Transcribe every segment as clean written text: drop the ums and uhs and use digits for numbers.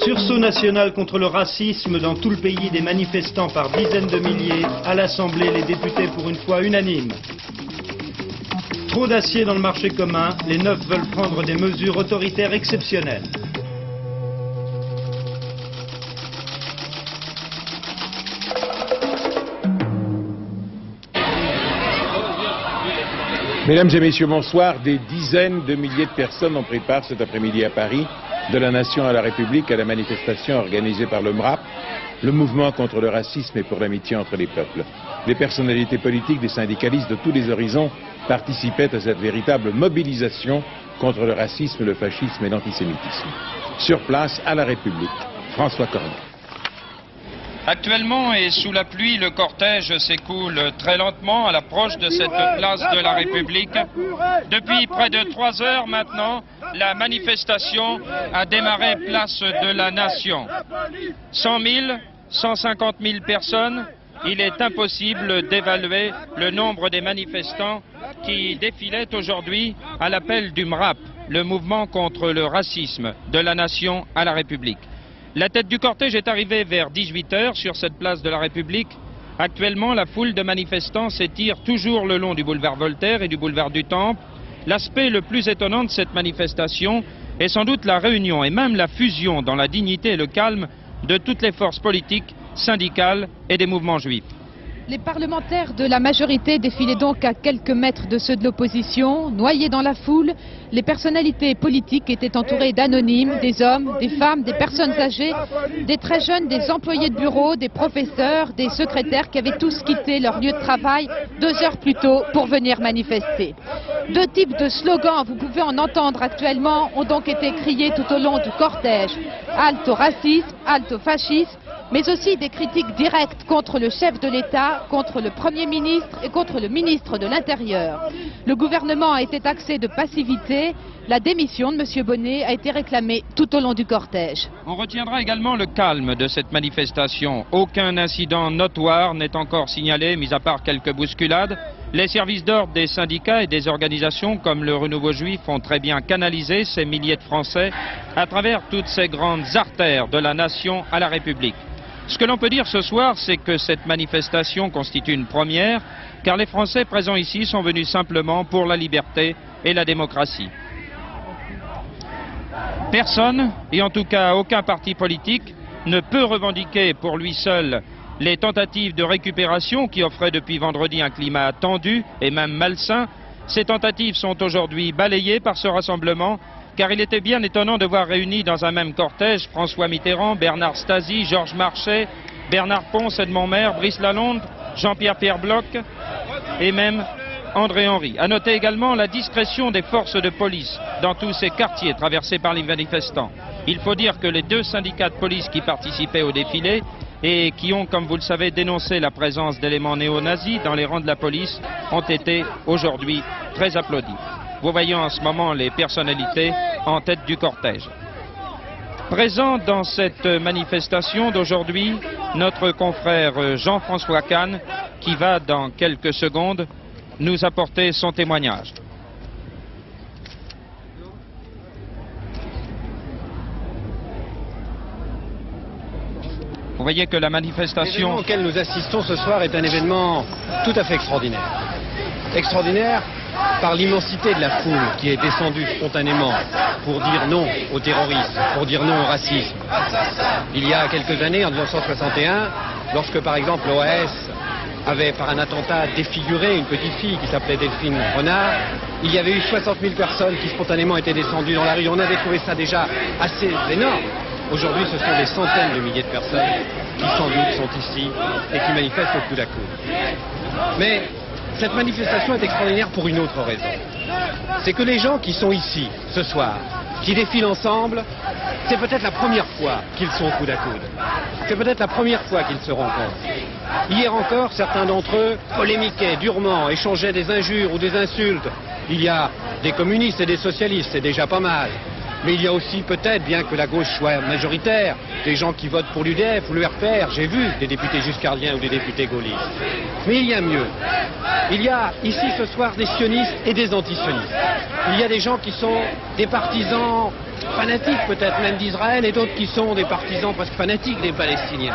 Sursaut national contre le racisme dans tout le pays, des manifestants par dizaines de milliers. À l'Assemblée, les députés pour une fois unanimes. Trop d'acier dans le marché commun, les 9 veulent prendre des mesures autoritaires exceptionnelles. Mesdames et messieurs, bonsoir. Des dizaines de milliers de personnes ont pris part cet après-midi à Paris, de la Nation à la République, à la manifestation organisée par le MRAP, le mouvement contre le racisme et pour l'amitié entre les peuples. Des personnalités politiques, des syndicalistes de tous les horizons participaient à cette véritable mobilisation contre le racisme, le fascisme et l'antisémitisme. Sur place, à la République, François Cornet. Actuellement et sous la pluie, le cortège s'écoule très lentement à l'approche de cette place de la République. Depuis près de 3 heures maintenant, la manifestation a démarré place de la Nation. 100 000, 150 000 personnes, il est impossible d'évaluer le nombre des manifestants qui défilaient aujourd'hui à l'appel du MRAP, le mouvement contre le racisme, de la Nation à la République. La tête du cortège est arrivée vers 18 h sur cette place de la République. Actuellement, la foule de manifestants s'étire toujours le long du boulevard Voltaire et du boulevard du Temple. L'aspect le plus étonnant de cette manifestation est sans doute la réunion et même la fusion dans la dignité et le calme de toutes les forces politiques, syndicales et des mouvements juifs. Les parlementaires de la majorité défilaient donc à quelques mètres de ceux de l'opposition. Noyés dans la foule, les personnalités politiques étaient entourées d'anonymes, des hommes, des femmes, des personnes âgées, des très jeunes, des employés de bureau, des professeurs, des secrétaires qui avaient tous quitté leur lieu de travail 2 heures plus tôt pour venir manifester. 2 types de slogans, vous pouvez en entendre actuellement, ont donc été criés tout au long du cortège. Halte au racisme, halte au fascisme, mais aussi des critiques directes contre le chef de l'État, contre le Premier ministre et contre le ministre de l'Intérieur. Le gouvernement a été taxé de passivité. La démission de M. Bonnet a été réclamée tout au long du cortège. On retiendra également le calme de cette manifestation. Aucun incident notoire n'est encore signalé, mis à part quelques bousculades. Les services d'ordre des syndicats et des organisations comme le Renouveau Juif ont très bien canalisé ces milliers de Français à travers toutes ces grandes artères de la Nation à la République. Ce que l'on peut dire ce soir, c'est que cette manifestation constitue une première, car les Français présents ici sont venus simplement pour la liberté et la démocratie. Personne, et en tout cas aucun parti politique, ne peut revendiquer pour lui seul les tentatives de récupération qui offraient depuis vendredi un climat tendu et même malsain. Ces tentatives sont aujourd'hui balayées par ce rassemblement, car il était bien étonnant de voir réunis dans un même cortège François Mitterrand, Bernard Stasi, Georges Marchais, Bernard Pons, Edmond Maire, Brice Lalonde, Jean-Pierre Bloch et même André Henry. À noter également la discrétion des forces de police dans tous ces quartiers traversés par les manifestants. Il faut dire que les 2 syndicats de police qui participaient au défilé et qui ont, comme vous le savez, dénoncé la présence d'éléments néo-nazis dans les rangs de la police ont été aujourd'hui très applaudis. Vous voyez en ce moment les personnalités en tête du cortège. Présent dans cette manifestation d'aujourd'hui, notre confrère Jean-François Kahn, qui va dans quelques secondes nous apporter son témoignage. Vous voyez que la manifestation... L'événement auquel nous assistons ce soir est un événement tout à fait extraordinaire. Extraordinaire par l'immensité de la foule qui est descendue spontanément pour dire non au terrorisme, pour dire non au racisme. Il y a quelques années, en 1961, lorsque par exemple l'OAS avait par un attentat défiguré une petite fille qui s'appelait Delphine Renard, il y avait eu 60 000 personnes qui spontanément étaient descendues dans la rue. On avait trouvé ça déjà assez énorme. Aujourd'hui, ce sont des centaines de milliers de personnes qui sans doute sont ici et qui manifestent au coude à coude. Mais cette manifestation est extraordinaire pour une autre raison. C'est que les gens qui sont ici ce soir, qui défilent ensemble, c'est peut-être la première fois qu'ils sont au coude à coude. C'est peut-être la première fois qu'ils se rencontrent. Hier encore, certains d'entre eux polémiquaient durement, échangeaient des injures ou des insultes. Il y a des communistes et des socialistes, c'est déjà pas mal. Mais il y a aussi peut-être, bien que la gauche soit majoritaire, des gens qui votent pour l'UDF ou le RPR. J'ai vu des députés juscardiens ou des députés gaullistes. Mais il y a mieux. Il y a ici ce soir des sionistes et des antisionistes. Il y a des gens qui sont des partisans fanatiques peut-être même d'Israël et d'autres qui sont des partisans presque fanatiques des Palestiniens.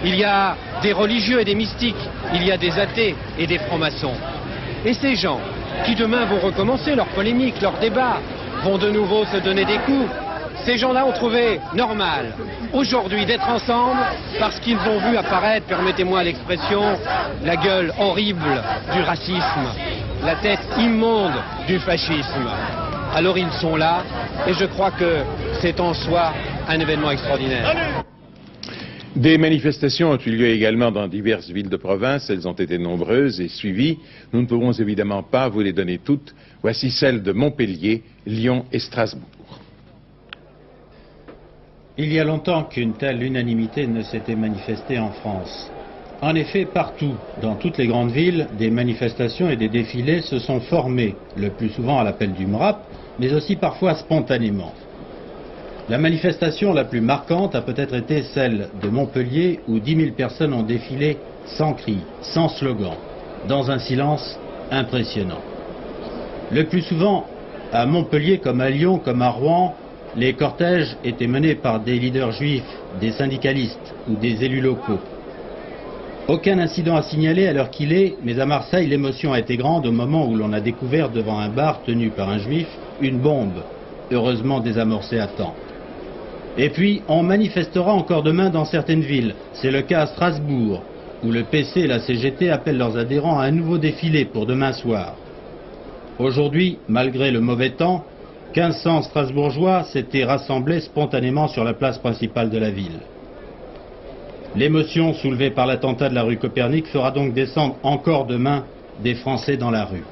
Il y a des religieux et des mystiques, il y a des athées et des francs-maçons. Et ces gens qui demain vont recommencer leur polémique, leur débat, vont de nouveau se donner des coups, ces gens-là ont trouvé normal aujourd'hui d'être ensemble parce qu'ils ont vu apparaître, permettez-moi l'expression, la gueule horrible du racisme, la tête immonde du fascisme. Alors ils sont là et je crois que c'est en soi un événement extraordinaire. Des manifestations ont eu lieu également dans diverses villes de province. Elles ont été nombreuses et suivies. Nous ne pourrons évidemment pas vous les donner toutes. Voici celles de Montpellier, Lyon et Strasbourg. Il y a longtemps qu'une telle unanimité ne s'était manifestée en France. En effet, partout, dans toutes les grandes villes, des manifestations et des défilés se sont formés, le plus souvent à l'appel du MRAP, mais aussi parfois spontanément. La manifestation la plus marquante a peut-être été celle de Montpellier, où 10 000 personnes ont défilé sans cri, sans slogan, dans un silence impressionnant. Le plus souvent, à Montpellier comme à Lyon, comme à Rouen, les cortèges étaient menés par des leaders juifs, des syndicalistes ou des élus locaux. Aucun incident à signaler à l'heure qu'il est, mais à Marseille, l'émotion a été grande au moment où l'on a découvert devant un bar tenu par un juif une bombe, heureusement désamorcée à temps. Et puis, on manifestera encore demain dans certaines villes. C'est le cas à Strasbourg, où le PC et la CGT appellent leurs adhérents à un nouveau défilé pour demain soir. Aujourd'hui, malgré le mauvais temps, 1500 Strasbourgeois s'étaient rassemblés spontanément sur la place principale de la ville. L'émotion soulevée par l'attentat de la rue Copernic fera donc descendre encore demain des Français dans la rue.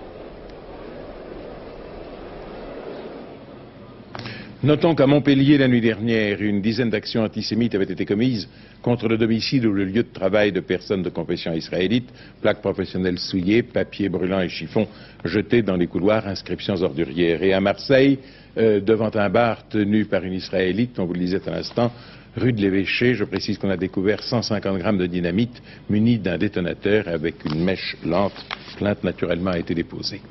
Notons qu'à Montpellier, la nuit dernière, une dizaine d'actions antisémites avaient été commises contre le domicile ou le lieu de travail de personnes de confession israélite, plaques professionnelles souillées, papiers brûlants et chiffons jetés dans les couloirs, inscriptions ordurières. Et à Marseille, devant un bar tenu par une israélite, on vous le disait à l'instant, rue de l'Évêché, je précise qu'on a découvert 150 grammes de dynamite munis d'un détonateur avec une mèche lente. Plainte naturellement a été déposée.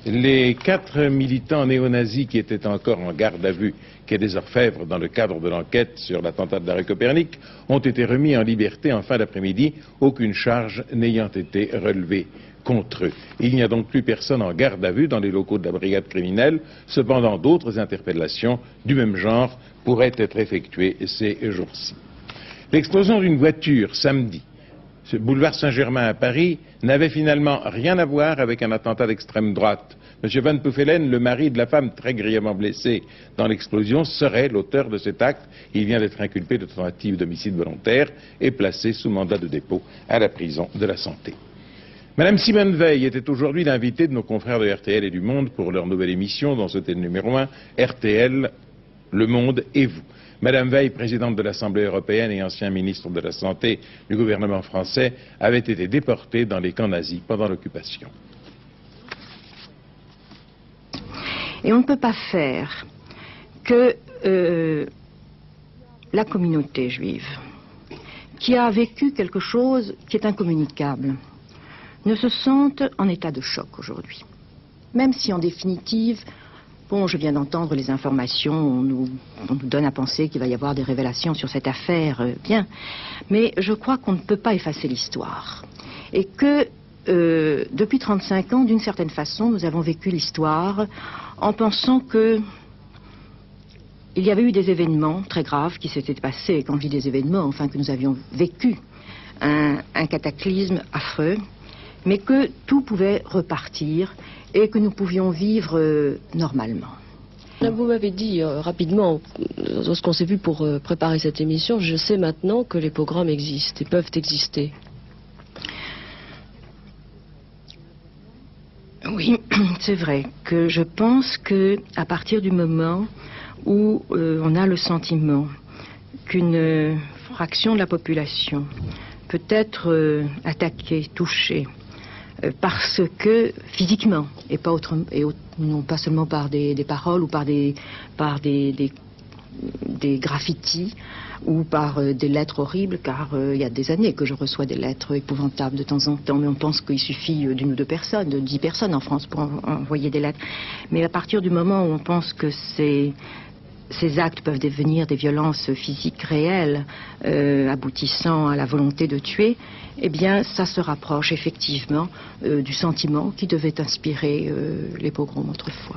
Les 4 militants néo-nazis qui étaient encore en garde à vue quai des Orfèvres dans le cadre de l'enquête sur l'attentat de la rue Copernic ont été remis en liberté en fin d'après-midi, aucune charge n'ayant été relevée contre eux. Il n'y a donc plus personne en garde à vue dans les locaux de la brigade criminelle. Cependant, d'autres interpellations du même genre pourraient être effectuées ces jours-ci. L'explosion d'une voiture samedi, ce boulevard Saint-Germain à Paris, n'avait finalement rien à voir avec un attentat d'extrême droite. M. Van Puffelen, le mari de la femme très grièvement blessée dans l'explosion, serait l'auteur de cet acte. Il vient d'être inculpé de tentative d'homicide volontaire et placé sous mandat de dépôt à la prison de la Santé. Madame Simone Veil était aujourd'hui l'invitée de nos confrères de RTL et du Monde pour leur nouvelle émission, dont c'était le numéro 1, RTL, Le Monde et vous. Madame Veil, présidente de l'Assemblée européenne et ancien ministre de la Santé du gouvernement français, avait été déportée dans les camps nazis pendant l'occupation. Et on ne peut pas faire que la communauté juive, qui a vécu quelque chose qui est incommunicable, ne se sente en état de choc aujourd'hui. Même si en définitive, bon, je viens d'entendre les informations, on nous donne à penser qu'il va y avoir des révélations sur cette affaire, bien. Mais je crois qu'on ne peut pas effacer l'histoire. Et que depuis 35 ans, d'une certaine façon, nous avons vécu l'histoire en pensant que il y avait eu des événements très graves qui s'étaient passés, quand je dis des événements, enfin que nous avions vécu un cataclysme affreux, mais que tout pouvait repartir et que nous pouvions vivre normalement. Vous m'avez dit rapidement, lorsqu'on s'est vu pour préparer cette émission, je sais maintenant que les pogroms existent et peuvent exister. Oui, c'est vrai que je pense que à partir du moment où on a le sentiment qu'une fraction de la population peut être attaquée, touchée, parce que physiquement et pas autrement, et non pas seulement par des paroles ou par des graffitis ou par des lettres horribles, car il y a des années que je reçois des lettres épouvantables de temps en temps, mais on pense qu'il suffit d'une ou deux personnes, de 10 personnes en France pour envoyer des lettres. Mais à partir du moment où on pense que ces actes peuvent devenir des violences physiques réelles, aboutissant à la volonté de tuer, eh bien, ça se rapproche effectivement du sentiment qui devait inspirer les pogroms autrefois.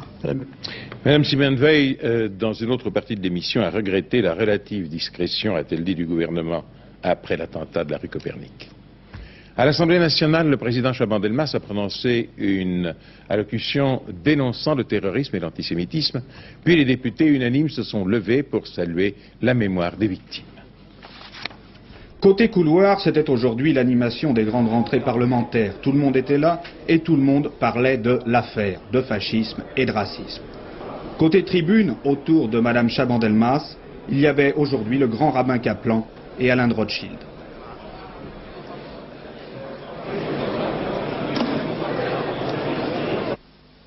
Madame Simone Veil, dans une autre partie de l'émission, a regretté la relative discrétion, a-t-elle dit, du gouvernement après l'attentat de la rue Copernic. À l'Assemblée nationale, le président Chaban-Delmas a prononcé une allocution dénonçant le terrorisme et l'antisémitisme, puis les députés unanimes se sont levés pour saluer la mémoire des victimes. Côté couloir, c'était aujourd'hui l'animation des grandes rentrées parlementaires. Tout le monde était là et tout le monde parlait de l'affaire, de fascisme et de racisme. Côté tribune, autour de Madame Chaban-Delmas, il y avait aujourd'hui le grand rabbin Kaplan et Alain de Rothschild.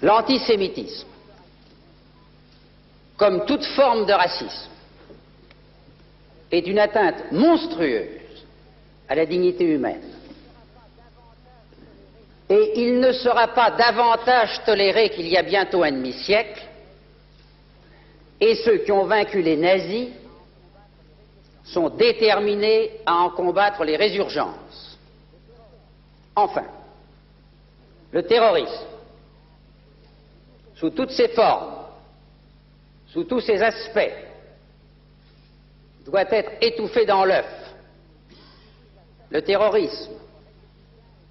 L'antisémitisme, comme toute forme de racisme, est une atteinte monstrueuse à la dignité humaine. Et il ne sera pas davantage toléré qu'il y a bientôt un demi-siècle, et ceux qui ont vaincu les nazis sont déterminés à en combattre les résurgences. Enfin, le terrorisme, sous toutes ses formes, sous tous ses aspects, doit être étouffé dans l'œuf. Le terrorisme,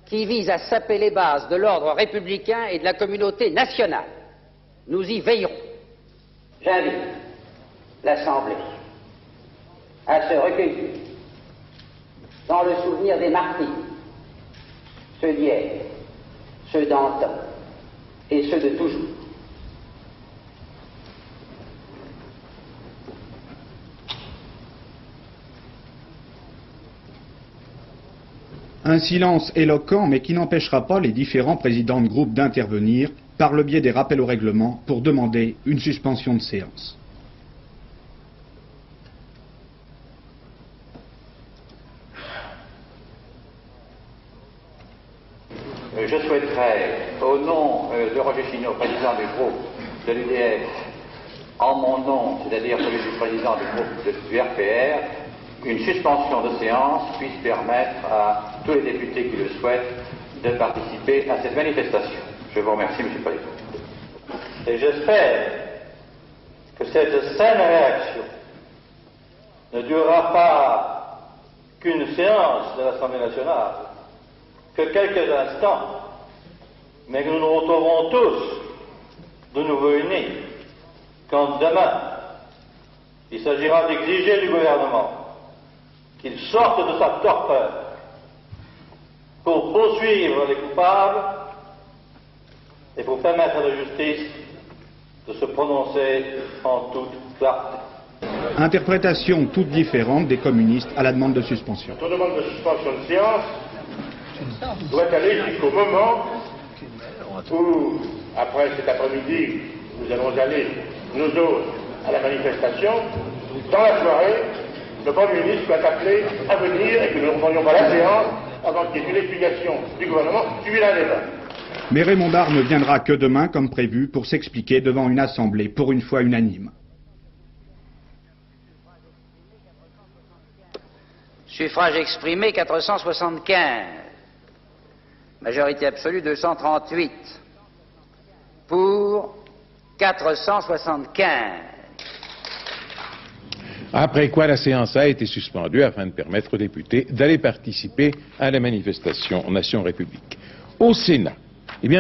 qui vise à saper les bases de l'ordre républicain et de la communauté nationale, nous y veillerons. J'invite l'Assemblée à se recueillir dans le souvenir des martyrs, ceux d'hier, ceux d'antan et ceux de toujours. Un silence éloquent, mais qui n'empêchera pas les différents présidents de groupe d'intervenir par le biais des rappels au règlement pour demander une suspension de séance. Je souhaiterais, au nom de Roger Chinot, président du groupe de l'UDF, en mon nom, c'est-à-dire celui du président du groupe du RPR, une suspension de séance puisse permettre à tous les députés qui le souhaitent de participer à cette manifestation. Je vous remercie, M. le Président. Et j'espère que cette saine réaction ne durera pas qu'une séance de l'Assemblée nationale, que quelques instants, mais que nous nous retrouverons tous de nouveau unis quand demain il s'agira d'exiger du gouvernement qu'il sorte de sa torpeur pour poursuivre les coupables et pour permettre à la justice de se prononcer en toute clarté. Interprétation toute différente des communistes à la demande de suspension. Notre demande de suspension de séance doit aller jusqu'au moment où, après cet après-midi, nous allons aller, nous autres, à la manifestation. Dans la soirée, le Premier ministre soit appelé à venir et que nous ne reprenions pas la séance avant qu'il y ait une explication du gouvernement suivi d'un débat. Mais Raymond Barre ne viendra que demain, comme prévu, pour s'expliquer devant une assemblée, pour une fois unanime. Suffrage exprimé 475. Majorité absolue 238. Pour 475. Après quoi la séance a été suspendue afin de permettre aux députés d'aller participer à la manifestation Nation République. Au Sénat,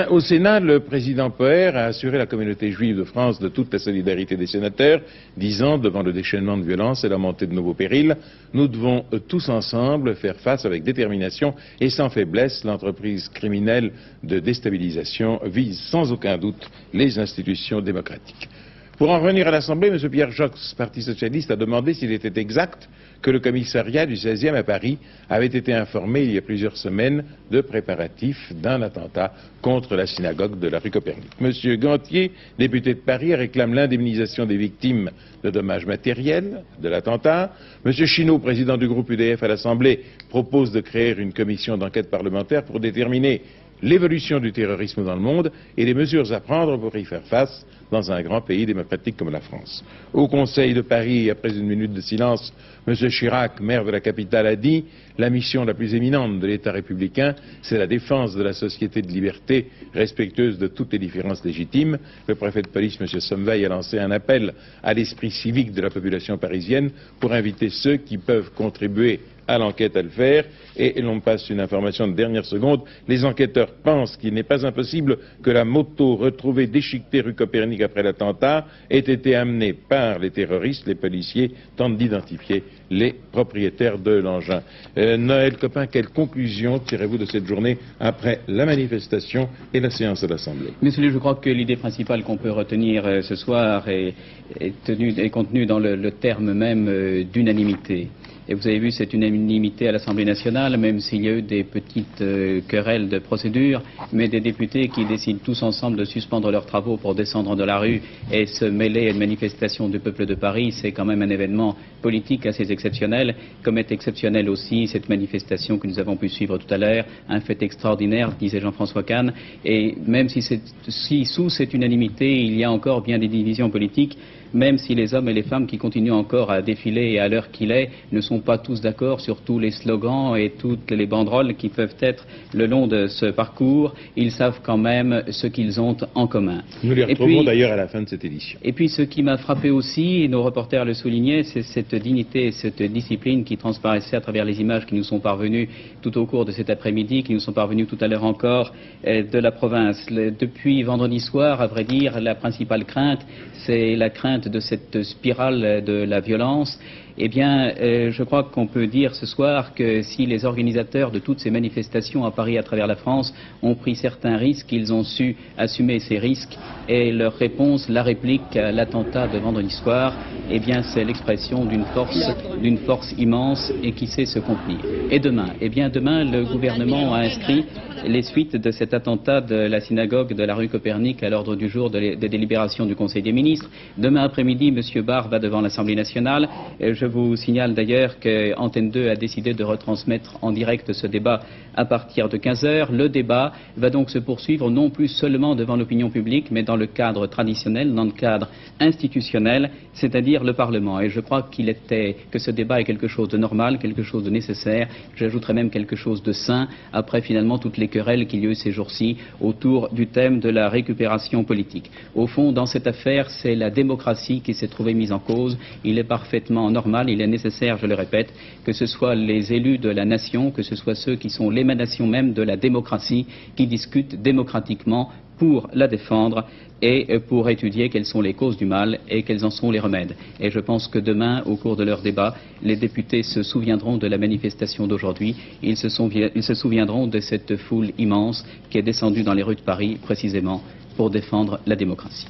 au Sénat, le président Poher a assuré la communauté juive de France de toute la solidarité des sénateurs, disant, devant le déchaînement de violence et la montée de nouveaux périls, nous devons tous ensemble faire face avec détermination et sans faiblesse. L'entreprise criminelle de déstabilisation vise sans aucun doute les institutions démocratiques. Pour en revenir à l'Assemblée, M. Pierre Joxe, Parti socialiste, a demandé s'il était exact que le commissariat du 16e à Paris avait été informé il y a plusieurs semaines de préparatifs d'un attentat contre la synagogue de la rue Copernic. M. Gantier, député de Paris, réclame l'indemnisation des victimes de dommages matériels de l'attentat. M. Chinot, président du groupe UDF à l'Assemblée, propose de créer une commission d'enquête parlementaire pour déterminer l'évolution du terrorisme dans le monde et les mesures à prendre pour y faire face, dans un grand pays démocratique comme la France. Au Conseil de Paris, après une minute de silence, M. Chirac, maire de la capitale, a dit « La mission la plus éminente de l'État républicain, c'est la défense de la société de liberté, respectueuse de toutes les différences légitimes ». Le préfet de police, M. Sommeil, a lancé un appel à l'esprit civique de la population parisienne pour inviter ceux qui peuvent contribuer à l'enquête à le faire. Et l'on passe une information de dernière seconde. Les enquêteurs pensent qu'il n'est pas impossible que la moto retrouvée déchiquetée rue Copernic après l'attentat ait été amenée par les terroristes. Les policiers tentent d'identifier les propriétaires de l'engin. Noël Copin, quelle conclusion tirez-vous de cette journée après la manifestation et la séance de l'Assemblée? Monsieur, je crois que l'idée principale qu'on peut retenir ce soir est contenue dans le terme même d'unanimité. Et vous avez vu cette unanimité à l'Assemblée nationale, même s'il y a eu des petites querelles de procédure, mais des députés qui décident tous ensemble de suspendre leurs travaux pour descendre dans la rue et se mêler à une manifestation du peuple de Paris, c'est quand même un événement politique assez exceptionnel, comme est exceptionnelle aussi cette manifestation que nous avons pu suivre tout à l'heure, un fait extraordinaire, disait Jean-François Kahn, et même si sous cette unanimité il y a encore bien des divisions politiques, même si les hommes et les femmes qui continuent encore à défiler à l'heure qu'il est ne sont pas tous d'accord sur tous les slogans et toutes les banderoles qui peuvent être le long de ce parcours, ils savent quand même ce qu'ils ont en commun. Nous les retrouverons d'ailleurs à la fin de cette édition. Et puis ce qui m'a frappé aussi, et nos reporters le soulignaient, c'est cette dignité et cette discipline qui transparaissait à travers les images qui nous sont parvenues tout au cours de cet après-midi, qui nous sont parvenues tout à l'heure encore de la province. Depuis vendredi soir, à vrai dire, la principale crainte, c'est la crainte de cette spirale de la violence. Eh bien, je crois qu'on peut dire ce soir que si les organisateurs de toutes ces manifestations à Paris, à travers la France, ont pris certains risques, ils ont su assumer ces risques. Et leur réponse, la réplique à l'attentat de vendredi soir, eh bien, c'est l'expression d'une force immense et qui sait se contenir. Et demain, eh bien, demain, le gouvernement a inscrit les suites de cet attentat de la synagogue de la rue Copernic à l'ordre du jour des délibérations du Conseil des ministres. Demain après-midi, M. Barr va devant l'Assemblée nationale. Je vous signale d'ailleurs que Antenne 2 a décidé de retransmettre en direct ce débat à partir de 15h. Le débat va donc se poursuivre non plus seulement devant l'opinion publique, mais dans le cadre traditionnel, dans le cadre institutionnel, c'est-à-dire le Parlement. Et je crois que ce débat est quelque chose de normal, quelque chose de nécessaire. J'ajouterais même quelque chose de sain, après finalement toutes les querelles qu'il y a eu ces jours-ci autour du thème de la récupération politique. Au fond, dans cette affaire, c'est la démocratie qui s'est trouvée mise en cause. Il est parfaitement normal, il est nécessaire, je le répète, que ce soit les élus de la nation, que ce soit ceux qui sont l'émanation même de la démocratie, qui discutent démocratiquement pour la défendre et pour étudier quelles sont les causes du mal et quels en sont les remèdes. Et je pense que demain, au cours de leur débat, les députés se souviendront de la manifestation d'aujourd'hui, ils se souviendront de cette foule immense qui est descendue dans les rues de Paris, précisément pour défendre la démocratie.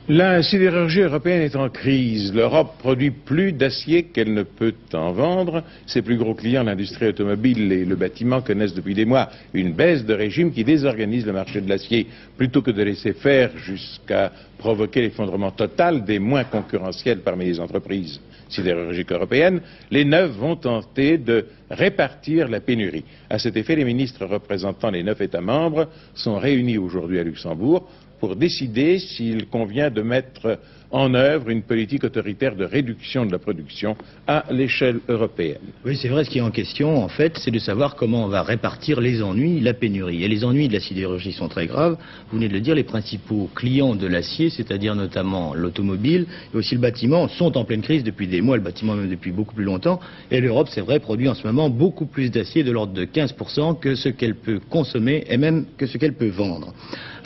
La sidérurgie européenne est en crise. L'Europe produit plus d'acier qu'elle ne peut en vendre. Ses plus gros clients, l'industrie automobile et le bâtiment, connaissent depuis des mois une baisse de régime qui désorganise le marché de l'acier. Plutôt que de laisser faire jusqu'à provoquer l'effondrement total des moins concurrentiels parmi les entreprises sidérurgiques européennes, les 9 vont tenter de répartir la pénurie. À cet effet, les ministres représentant les 9 États membres sont réunis aujourd'hui à Luxembourg pour décider s'il convient de mettre en œuvre une politique autoritaire de réduction de la production à l'échelle européenne. Oui, c'est vrai, ce qui est en question, en fait, c'est de savoir comment on va répartir les ennuis, la pénurie. Et les ennuis de la sidérurgie sont très graves. Vous venez de le dire, les principaux clients de l'acier, c'est-à-dire notamment l'automobile et aussi le bâtiment, sont en pleine crise depuis des mois, le bâtiment même depuis beaucoup plus longtemps. Et l'Europe, c'est vrai, produit en ce moment beaucoup plus d'acier, de l'ordre de 15%, que ce qu'elle peut consommer et même que ce qu'elle peut vendre.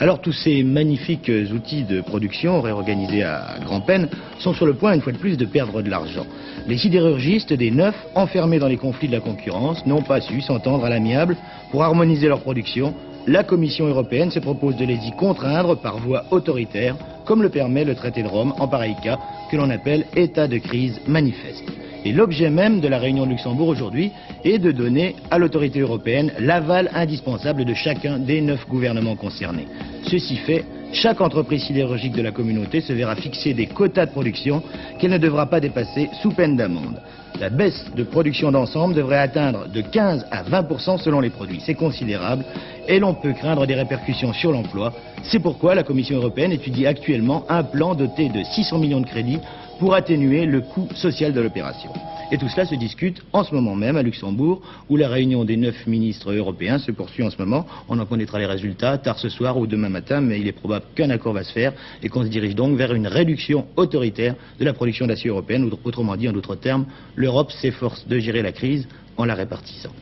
Alors tous ces magnifiques outils de production réorganisés à grand-peine sont sur le point, une fois de plus, de perdre de l'argent. Les sidérurgistes des 9, enfermés dans les conflits de la concurrence, n'ont pas su s'entendre à l'amiable pour harmoniser leur production. La Commission européenne se propose de les y contraindre par voie autoritaire, comme le permet le traité de Rome en pareil cas, que l'on appelle état de crise manifeste. Et l'objet même de la réunion de Luxembourg aujourd'hui est de donner à l'autorité européenne l'aval indispensable de chacun des 9 gouvernements concernés. Ceci fait, chaque entreprise sidérurgique de la communauté se verra fixer des quotas de production qu'elle ne devra pas dépasser sous peine d'amende. La baisse de production d'ensemble devrait atteindre de 15 à 20% selon les produits. C'est considérable et l'on peut craindre des répercussions sur l'emploi. C'est pourquoi la Commission européenne étudie actuellement un plan doté de 600 millions de crédits pour atténuer le coût social de l'opération. Et tout cela se discute en ce moment même à Luxembourg, où la réunion des 9 ministres européens se poursuit en ce moment. On en connaîtra les résultats tard ce soir ou demain matin, mais il est probable qu'un accord va se faire et qu'on se dirige donc vers une réduction autoritaire de la production d'acier européenne, ou autrement dit, en d'autres termes, l'Europe s'efforce de gérer la crise en la répartissant.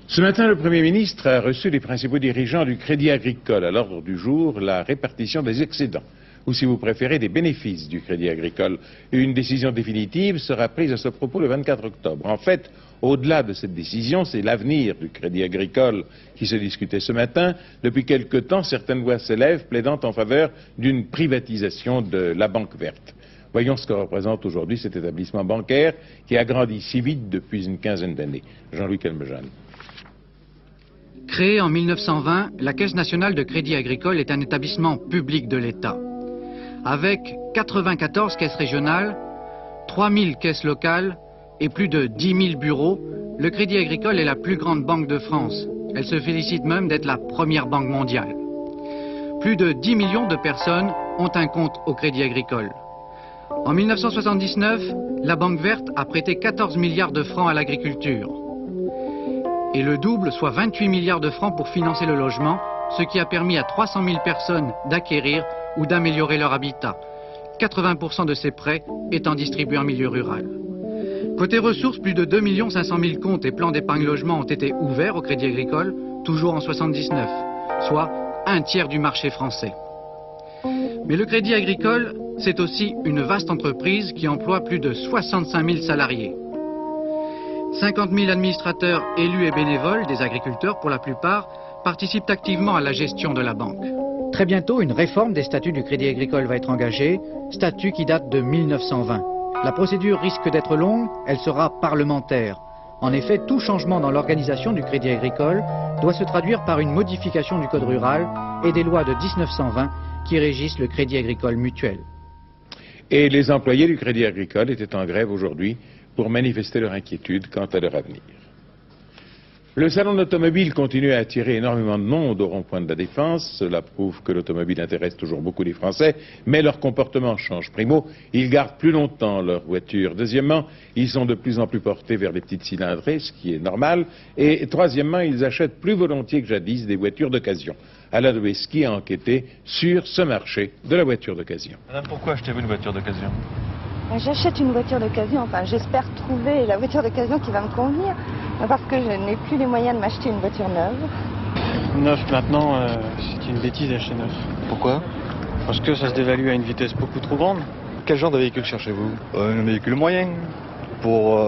Ce matin, le Premier ministre a reçu les principaux dirigeants du Crédit Agricole. À l'ordre du jour, la répartition des excédents, ou si vous préférez, des bénéfices du Crédit Agricole. Une décision définitive sera prise à ce propos le 24 octobre. En fait, au-delà de cette décision, c'est l'avenir du Crédit Agricole qui se discutait ce matin. Depuis quelque temps, certaines voix s'élèvent plaidant en faveur d'une privatisation de la Banque verte. Voyons ce que représente aujourd'hui cet établissement bancaire qui a grandi si vite depuis une quinzaine d'années. Jean-Louis Kelmejean. Créée en 1920, la Caisse nationale de crédit agricole est un établissement public de l'État. Avec 94 caisses régionales, 3000 caisses locales et plus de 10 000 bureaux, le Crédit Agricole est la plus grande banque de France. Elle se félicite même d'être la première banque mondiale. Plus de 10 millions de personnes ont un compte au Crédit Agricole. En 1979, la Banque verte a prêté 14 milliards de francs à l'agriculture. Et le double, soit 28 milliards de francs pour financer le logement, ce qui a permis à 300 000 personnes d'acquérir ou d'améliorer leur habitat. 80% de ces prêts étant distribués en milieu rural. Côté ressources, plus de 2 500 000 comptes et plans d'épargne logement ont été ouverts au Crédit Agricole, toujours en 79, soit un tiers du marché français. Mais le Crédit Agricole, c'est aussi une vaste entreprise qui emploie plus de 65 000 salariés. 50 000 administrateurs élus et bénévoles, des agriculteurs pour la plupart, participent activement à la gestion de la banque. Très bientôt, une réforme des statuts du Crédit Agricole va être engagée, statut qui date de 1920. La procédure risque d'être longue, elle sera parlementaire. En effet, tout changement dans l'organisation du Crédit Agricole doit se traduire par une modification du Code rural et des lois de 1920 qui régissent le Crédit Agricole mutuel. Et les employés du Crédit Agricole étaient en grève aujourd'hui pour manifester leur inquiétude quant à leur avenir. Le salon de l'automobile continue à attirer énormément de monde au rond-point de la Défense. Cela prouve que l'automobile intéresse toujours beaucoup les Français, mais leur comportement change. Primo, ils gardent plus longtemps leur voiture. Deuxièmement, ils sont de plus en plus portés vers les petites cylindrées, ce qui est normal. Et troisièmement, ils achètent plus volontiers que jadis des voitures d'occasion. Alain Doueski a enquêté sur ce marché de la voiture d'occasion. Madame, pourquoi achetez-vous une voiture d'occasion ? J'achète une voiture d'occasion, enfin j'espère trouver la voiture d'occasion qui va me convenir, parce que je n'ai plus les moyens de m'acheter une voiture neuve. Neuf maintenant, c'est une bêtise d'acheter neuf. Pourquoi ? Parce que ça se dévalue à une vitesse beaucoup trop grande. Quel genre de véhicule cherchez-vous ? Un véhicule moyen, pour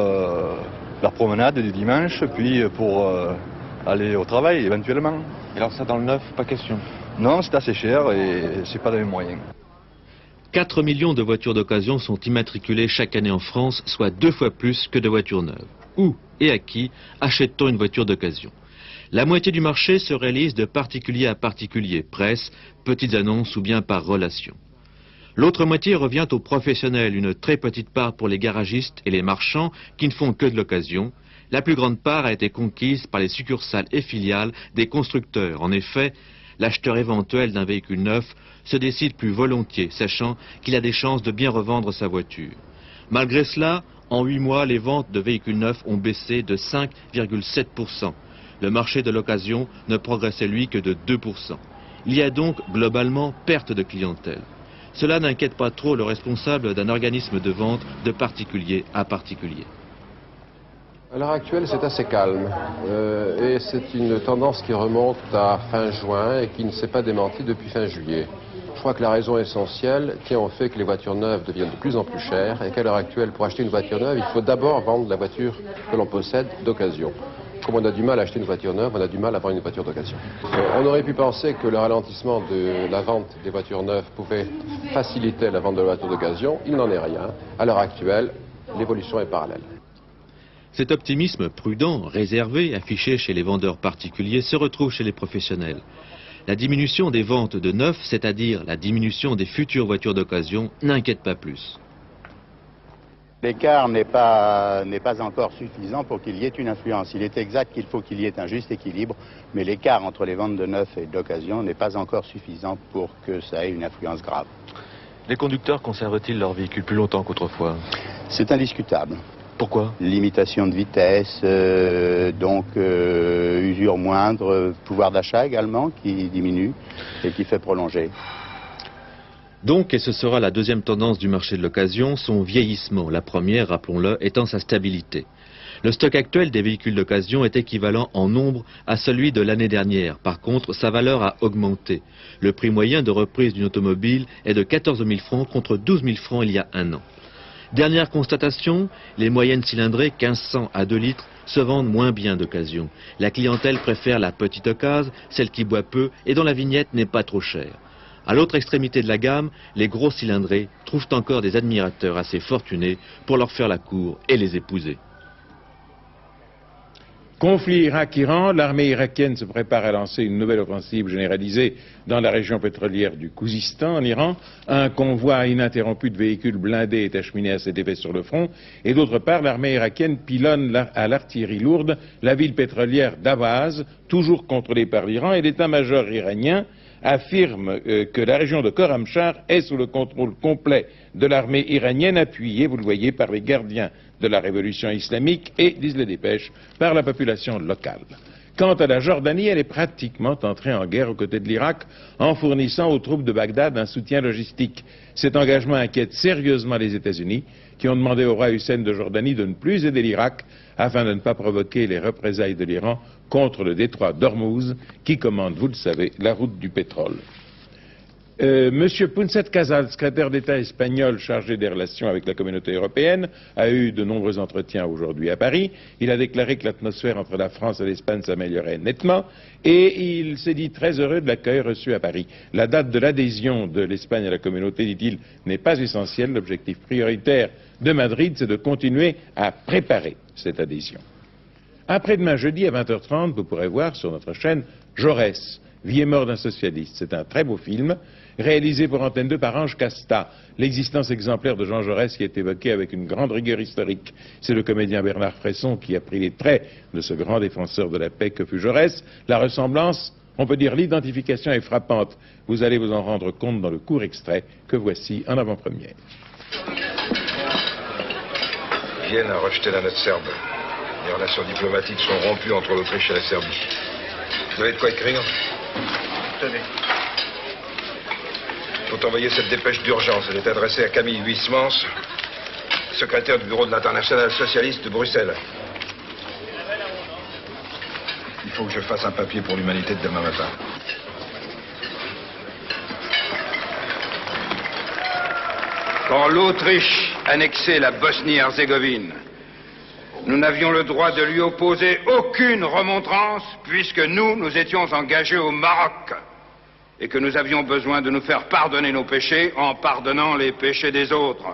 la promenade du dimanche, puis pour aller au travail éventuellement. Et alors ça dans le neuf, pas question ? Non, c'est assez cher et c'est pas dans les moyens. 4 millions de voitures d'occasion sont immatriculées chaque année en France, soit 2 fois plus que de voitures neuves. Où et à qui achète-t-on une voiture d'occasion? La moitié du marché se réalise de particulier à particulier, presse, petites annonces ou bien par relation. L'autre moitié revient aux professionnels, une très petite part pour les garagistes et les marchands qui ne font que de l'occasion. La plus grande part a été conquise par les succursales et filiales des constructeurs. En effet, l'acheteur éventuel d'un véhicule neuf se décide plus volontiers, sachant qu'il a des chances de bien revendre sa voiture. Malgré cela, en 8 mois, les ventes de véhicules neufs ont baissé de 5,7%. Le marché de l'occasion ne progressait lui que de 2%. Il y a donc globalement perte de clientèle. Cela n'inquiète pas trop le responsable d'un organisme de vente de particulier à particulier. À l'heure actuelle, c'est assez calme et c'est une tendance qui remonte à fin juin et qui ne s'est pas démentie depuis fin juillet. Je crois que la raison essentielle tient au fait que les voitures neuves deviennent de plus en plus chères et qu'à l'heure actuelle, pour acheter une voiture neuve, il faut d'abord vendre la voiture que l'on possède d'occasion. Comme on a du mal à acheter une voiture neuve, on a du mal à vendre une voiture d'occasion. On aurait pu penser que le ralentissement de la vente des voitures neuves pouvait faciliter la vente de la voiture d'occasion. Il n'en est rien. À l'heure actuelle, l'évolution est parallèle. Cet optimisme prudent, réservé, affiché chez les vendeurs particuliers se retrouve chez les professionnels. La diminution des ventes de neuf, c'est-à-dire la diminution des futures voitures d'occasion, n'inquiète pas plus. L'écart n'est pas encore suffisant pour qu'il y ait une influence. Il est exact qu'il faut qu'il y ait un juste équilibre, mais l'écart entre les ventes de neuf et d'occasion n'est pas encore suffisant pour que ça ait une influence grave. Les conducteurs conservent-ils leur véhicule plus longtemps qu'autrefois? C'est indiscutable. Pourquoi? Limitation de vitesse, usure moindre, pouvoir d'achat également qui diminue et qui fait prolonger. Donc, et ce sera la deuxième tendance du marché de l'occasion, son vieillissement. La première, rappelons-le, étant sa stabilité. Le stock actuel des véhicules d'occasion est équivalent en nombre à celui de l'année dernière. Par contre, sa valeur a augmenté. Le prix moyen de reprise d'une automobile est de 14 000 francs contre 12 000 francs il y a un an. Dernière constatation, les moyennes cylindrées 1500 à 2 litres se vendent moins bien d'occasion. La clientèle préfère la petite occasion, celle qui boit peu et dont la vignette n'est pas trop chère. À l'autre extrémité de la gamme, les gros cylindrés trouvent encore des admirateurs assez fortunés pour leur faire la cour et les épouser. Conflit Irak-Iran, l'armée irakienne se prépare à lancer une nouvelle offensive généralisée dans la région pétrolière du Khouzistan, en Iran. Un convoi ininterrompu de véhicules blindés est acheminé à cet effet sur le front. Et d'autre part, l'armée irakienne pilonne à l'artillerie lourde la ville pétrolière d'Avaz, toujours contrôlée par l'Iran, et l'état-major iranien affirme que la région de Khorramshahr est sous le contrôle complet de l'armée iranienne, appuyée, vous le voyez, par les gardiens de la révolution islamique et, disent les dépêches, par la population locale. Quant à la Jordanie, elle est pratiquement entrée en guerre aux côtés de l'Irak en fournissant aux troupes de Bagdad un soutien logistique. Cet engagement inquiète sérieusement les États-Unis, qui ont demandé au roi Hussein de Jordanie de ne plus aider l'Irak afin de ne pas provoquer les représailles de l'Iran contre le détroit d'Ormuz qui commande, vous le savez, la route du pétrole. Monsieur Pounset Casal, secrétaire d'État espagnol chargé des relations avec la communauté européenne, a eu de nombreux entretiens aujourd'hui à Paris. Il a déclaré que l'atmosphère entre la France et l'Espagne s'améliorait nettement et il s'est dit très heureux de l'accueil reçu à Paris. La date de l'adhésion de l'Espagne à la communauté, dit-il, n'est pas essentielle. L'objectif prioritaire de Madrid, c'est de continuer à préparer cette adhésion. Après-demain, jeudi à 20h30, vous pourrez voir sur notre chaîne Jaurès, Vie et mort d'un socialiste. C'est un très beau film, réalisé pour Antenne 2 par Ange Casta. L'existence exemplaire de Jean Jaurès qui est évoquée avec une grande rigueur historique. C'est le comédien Bernard Fresson qui a pris les traits de ce grand défenseur de la paix que fut Jaurès. La ressemblance, on peut dire l'identification est frappante. Vous allez vous en rendre compte dans le court extrait que voici en avant-première. Vienne a rejeté la note serbe. Les relations diplomatiques sont rompues entre l'Autriche et la Serbie. Vous avez de quoi écrire? Tenez. Il faut envoyer cette dépêche d'urgence. Elle est adressée à Camille Huysmans, secrétaire du bureau de l'Internationale socialiste de Bruxelles. Il faut que je fasse un papier pour l'humanité de demain matin. Quand l'Autriche annexait la Bosnie-Herzégovine, nous n'avions le droit de lui opposer aucune remontrance puisque nous étions engagés au Maroc et que nous avions besoin de nous faire pardonner nos péchés en pardonnant les péchés des autres.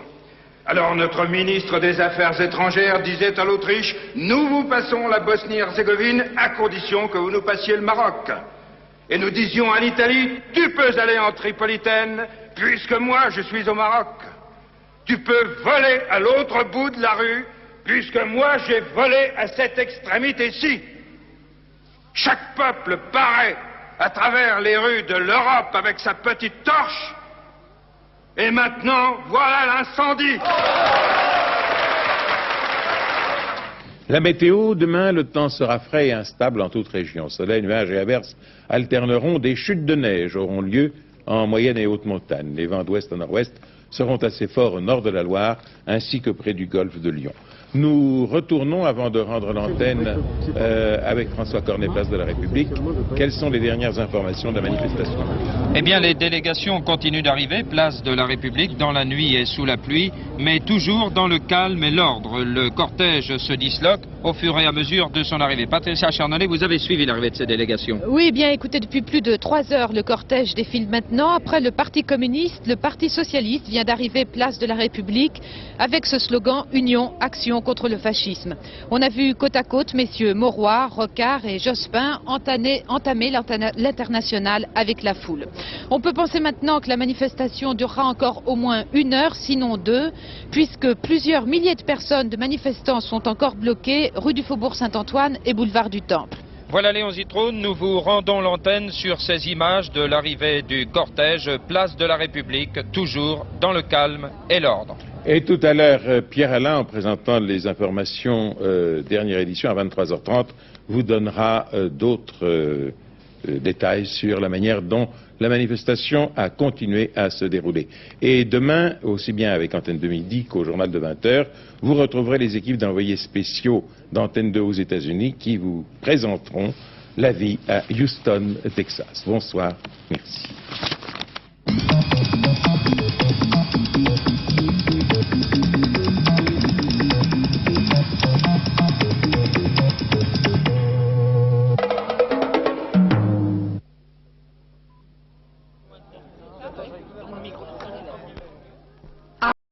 Alors notre ministre des Affaires étrangères disait à l'Autriche « Nous vous passons la Bosnie-Herzégovine à condition que vous nous passiez le Maroc. » Et nous disions à l'Italie « Tu peux aller en Tripolitaine puisque moi je suis au Maroc. Tu peux voler à l'autre bout de la rue puisque moi j'ai volé à cette extrémité-ci. » Chaque peuple paraît à travers les rues de l'Europe avec sa petite torche. Et maintenant, voilà l'incendie. La météo, demain, le temps sera frais et instable en toute région. Soleil, nuages et averses alterneront. Des chutes de neige auront lieu en moyenne et haute montagne. Les vents d'ouest à nord-ouest seront assez forts au nord de la Loire, ainsi que près du golfe de Lion. Nous retournons, avant de rendre l'antenne avec François Cornet, place de la République. Quelles sont les dernières informations de la manifestation? Eh bien, les délégations continuent d'arriver, place de la République, dans la nuit et sous la pluie, mais toujours dans le calme et l'ordre. Le cortège se disloque au fur et à mesure de son arrivée. Patricia Charnollet, vous avez suivi l'arrivée de ces délégations? Oui, bien écoutez, depuis plus de 3 heures, le cortège défile maintenant. Après le Parti communiste, le Parti socialiste vient vient d'arriver place de la République avec ce slogan « Union, action contre le fascisme ». On a vu côte à côte messieurs Mauroy, Rocard et Jospin entamer l'international avec la foule. On peut penser maintenant que la manifestation durera encore au moins 1 heure, sinon 2, puisque plusieurs milliers de personnes, de manifestants sont encore bloqués rue du Faubourg Saint-Antoine et boulevard du Temple. Voilà Léon Zitrone, nous vous rendons l'antenne sur ces images de l'arrivée du cortège place de la République, toujours dans le calme et l'ordre. Et tout à l'heure, Pierre Alain, en présentant les informations dernière édition à 23h30, vous donnera d'autres détails sur la manière dont la manifestation a continué à se dérouler. Et demain, aussi bien avec Antenne 2 Midi qu'au journal de 20h, vous retrouverez les équipes d'envoyés spéciaux d'Antenne 2 aux États-Unis qui vous présenteront la vie à Houston, Texas. Bonsoir, merci.